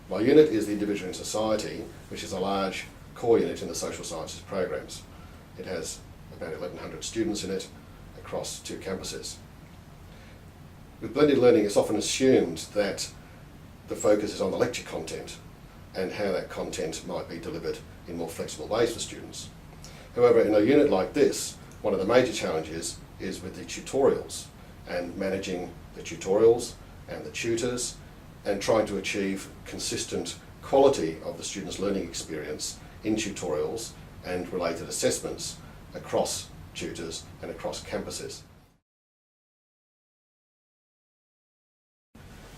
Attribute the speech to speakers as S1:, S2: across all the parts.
S1: My unit is the Individual in Society, which is a large core unit in the social sciences programs. It has about 1,100 students in it across 2 campuses. With blended learning, it's often assumed that the focus is on the lecture content and how that content might be delivered in more flexible ways for students. However, in a unit like this, one of the major challenges is with the tutorials and managing the tutorials and the tutors and trying to achieve consistent quality of the students' learning experience in tutorials and related assessments across tutors and across campuses.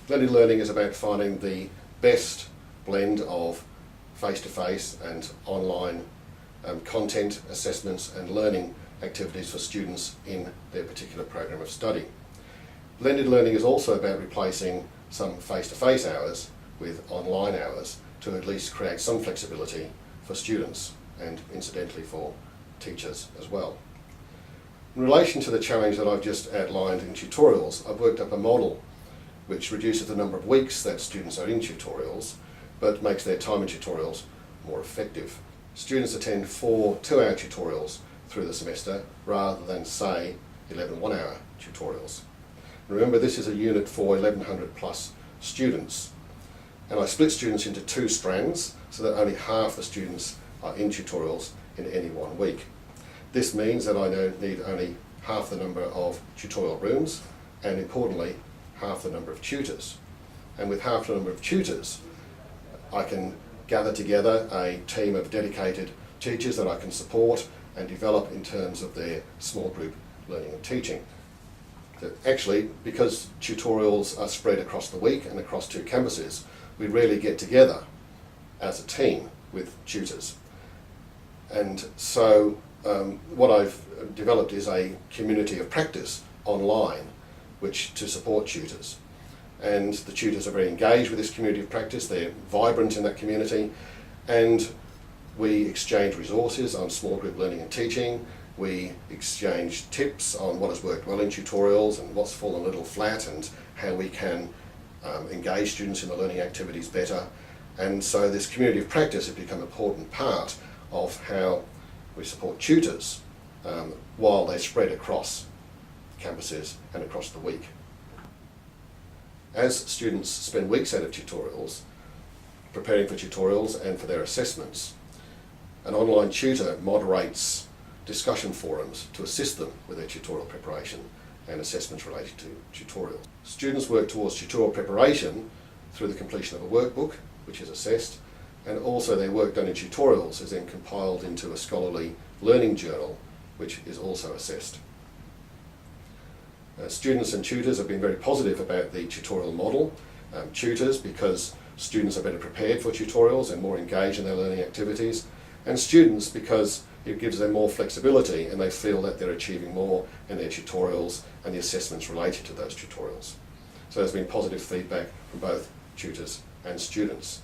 S1: Blended learning is about finding the best blend of face-to-face and online content, assessments and learning activities for students in their particular program of study. Blended learning is also about replacing some face-to-face hours with online hours to at least create some flexibility for students and incidentally for teachers as well. In relation to the challenge that I've just outlined in tutorials, I've worked up a model which reduces the number of weeks that students are in tutorials but makes their time in tutorials more effective. Students attend 4 2-hour tutorials through the semester rather than, say, 11 1-hour tutorials. Remember, this is a unit for 1,100 plus students, and I split students into 2 strands so that only half the students are in tutorials in any one week. This means that I need only half the number of tutorial rooms and, importantly, half the number of tutors. And with half the number of tutors, I can gather together a team of dedicated teachers that I can support and develop in terms of their small group learning and teaching. Actually, because tutorials are spread across the week and across 2 campuses, we rarely get together as a team with tutors. And so what I've developed is a community of practice online to support tutors. And the tutors are very engaged with this community of practice, they're vibrant in that community, and we exchange resources on small group learning and teaching, we exchange tips on what has worked well in tutorials and what's fallen a little flat and how we can engage students in the learning activities better. And so this community of practice has become an important part of how we support tutors while they spread across campuses and across the week. As students spend weeks out of tutorials, preparing for tutorials and for their assessments, an online tutor moderates discussion forums to assist them with their tutorial preparation and assessments related to tutorials. Students work towards tutorial preparation through the completion of a workbook, which is assessed, and also their work done in tutorials is then compiled into a scholarly learning journal, which is also assessed. Students and tutors have been very positive about the tutorial model. Tutors because students are better prepared for tutorials and more engaged in their learning activities, and students because it gives them more flexibility and they feel that they're achieving more in their tutorials and the assessments related to those tutorials. So there's been positive feedback from both tutors and students.